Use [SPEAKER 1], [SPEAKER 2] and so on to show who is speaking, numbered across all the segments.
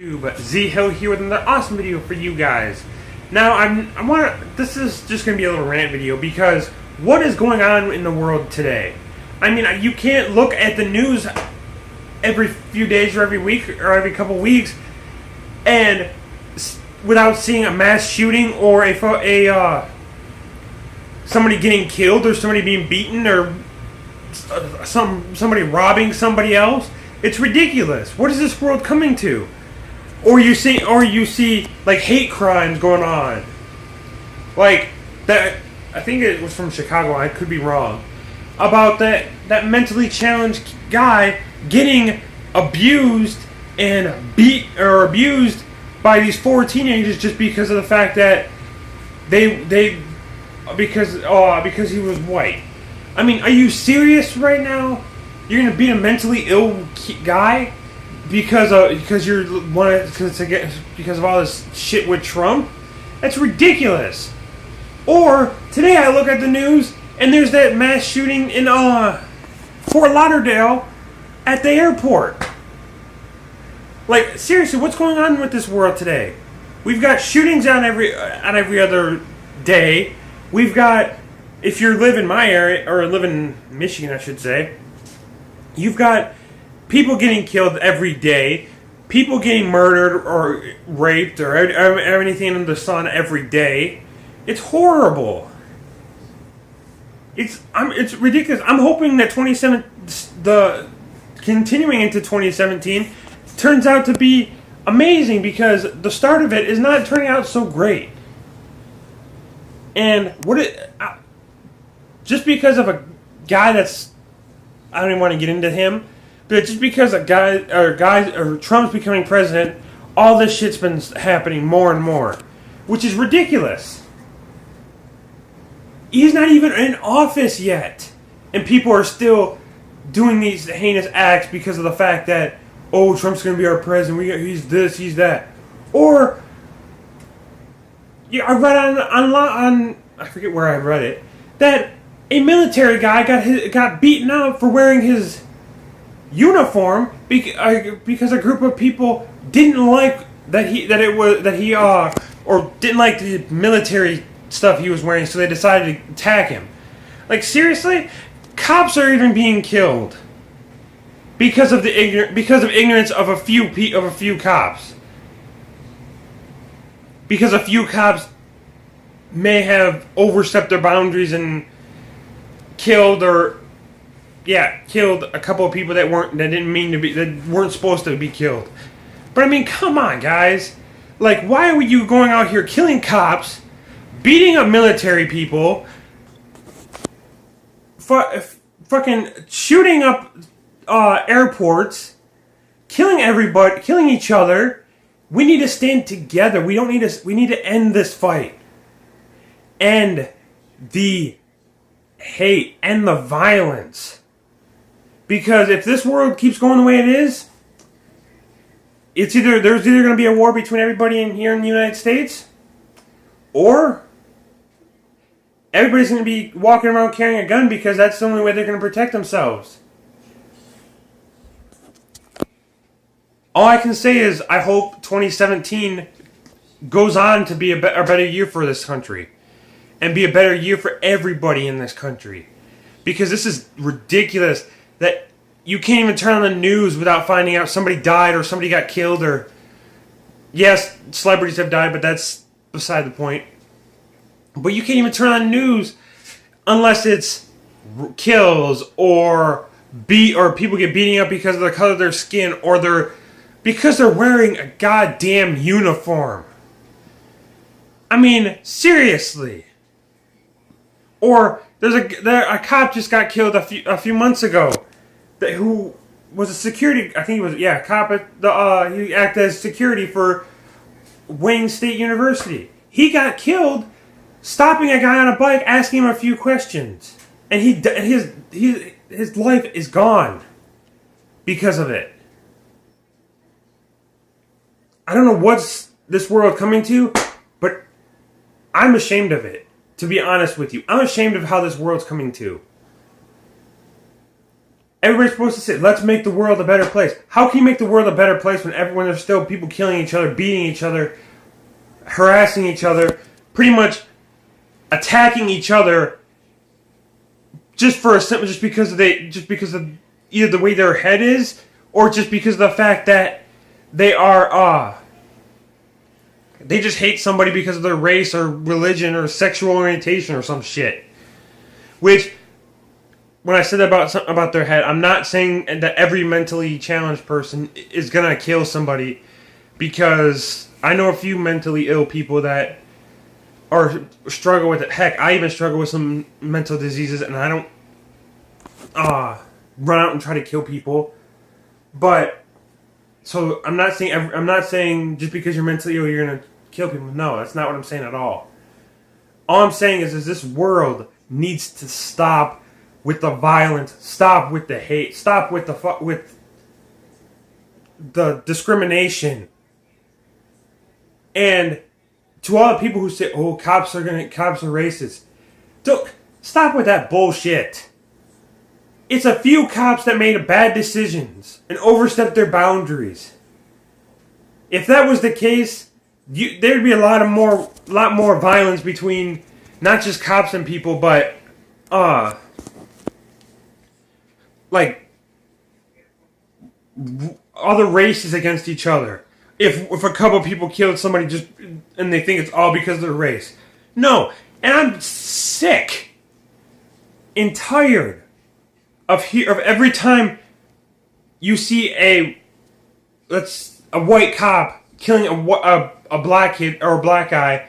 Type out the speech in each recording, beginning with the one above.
[SPEAKER 1] Z Hill here with another awesome video for you guys. Now this is just gonna be a little rant video because what is going on in the world today? I mean, you can't look at the news every few days or every week or every couple weeks and without seeing a mass shooting or somebody getting killed or somebody being beaten or somebody robbing somebody else. It's ridiculous. What is this world coming to? Or you see like hate crimes going on, like that. I think it was from Chicago. I could be wrong about that mentally challenged guy getting abused and abused by these four teenagers just because of the fact that because he was white. I mean, are you serious right now? You're gonna beat a mentally ill guy because of all this shit with Trump? That's ridiculous. Or today I look at the news and there's that mass shooting in Fort Lauderdale at the airport. Like, seriously, what's going on with this world today? We've got shootings on every other day. We've got, if you live in my area or live in Michigan, I should say, you've got people getting killed every day, people getting murdered or raped or anything under the sun every day. It's horrible. It's ridiculous. I'm hoping that continuing into 2017 turns out to be amazing because the start of it is not turning out so great. And just because of a guy that's, I don't even want to get into him, but just because Trump's becoming president, all this shit's been happening more and more, which is ridiculous. He's not even in office yet, and people are still doing these heinous acts because of the fact that, oh, Trump's going to be our president. He's this, he's that. Or I read on I forget where I read it, that a military guy got beaten up for wearing his uniform because a group of people didn't like or didn't like the military stuff he was wearing, so they decided to attack him. Like, seriously, cops are even being killed because of ignorance of a few cops. Because a few cops may have overstepped their boundaries and killed a couple of people that weren't supposed to be killed. But I mean, come on, guys. Like, why are you going out here killing cops, beating up military people, fucking shooting up airports, killing everybody, killing each other? We need to stand together. We need to end this fight. End the hate, end the violence. Because if this world keeps going the way it is, there's either going to be a war between everybody here in the United States, or everybody's going to be walking around carrying a gun because that's the only way they're going to protect themselves. All I can say is I hope 2017 goes on to be a better year for this country and be a better year for everybody in this country. Because this is ridiculous that you can't even turn on the news without finding out somebody died or somebody got killed, or yes, celebrities have died, but that's beside the point. But you can't even turn on the news unless it's kills or people get beaten up because of the color of their skin or because they're wearing a goddamn uniform. I mean, seriously. Or a cop just got killed a few months ago. Who was a security? I think he was cop. He acted as security for Wayne State University. He got killed stopping a guy on a bike, asking him a few questions, and his life is gone because of it. I don't know what's this world coming to, but I'm ashamed of it. To be honest with you, I'm ashamed of how this world's coming to. Everybody's supposed to say, let's make the world a better place. How can you make the world a better place when there's still people killing each other, beating each other, harassing each other, pretty much attacking each other just because of either the way their head is, or just because of the fact that they just hate somebody because of their race or religion or sexual orientation or some shit. Which, when I said about their head, I'm not saying that every mentally challenged person is gonna kill somebody, because I know a few mentally ill people that struggle with it. Heck, I even struggle with some mental diseases, and I don't run out and try to kill people. But so I'm not saying just because you're mentally ill you're gonna kill people. No, that's not what I'm saying at all. All I'm saying is this world needs to stop with the violence, stop with the hate, stop with the discrimination. And to all the people who say, "Oh, cops are racist," don't stop with that bullshit. It's a few cops that made bad decisions and overstepped their boundaries. If that was the case, there'd be a lot more violence between not just cops and people, but like other races against each other. If a couple of people killed somebody and they think it's all because of their race. No. And I'm sick and tired of every time you see a white cop killing a black kid or a black guy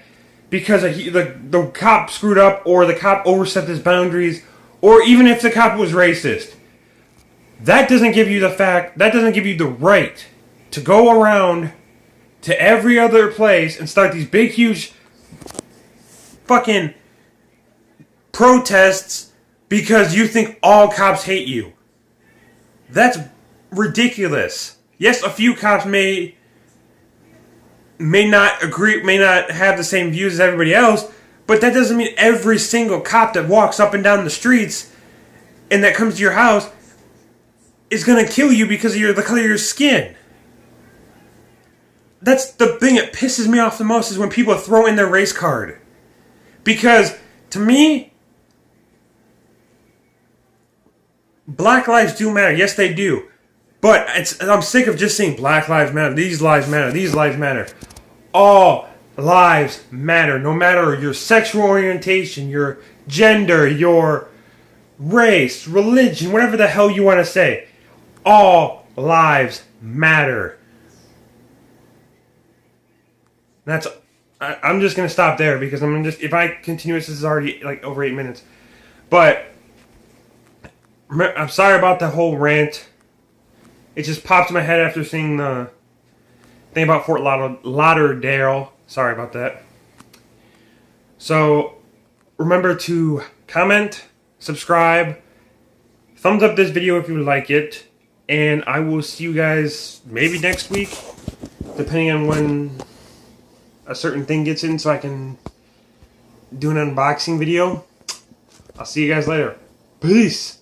[SPEAKER 1] because the cop screwed up, or the cop overstepped his boundaries, or even if the cop was racist. That doesn't give you the right to go around to every other place and start these big, huge fucking protests because you think all cops hate you. That's ridiculous. Yes, a few cops may not agree, may not have the same views as everybody else, but that doesn't mean every single cop that walks up and down the streets and that comes to your house is going to kill you because of the color of your skin. That's the thing that pisses me off the most, is when people throw in their race card. Because, to me, black lives do matter. Yes, they do. But I'm sick of just saying black lives matter, these lives matter, these lives matter. All lives matter, no matter your sexual orientation, your gender, your race, religion, whatever the hell you want to say. All lives matter. I'm just going to stop there, because if I continue, this is already like over 8 minutes. But I'm sorry about the whole rant. It just popped in my head after seeing the thing about Fort Lauderdale. Sorry about that. So, remember to comment, subscribe, thumbs up this video if you like it, and I will see you guys maybe next week, depending on when a certain thing gets in so I can do an unboxing video. I'll see you guys later. Peace!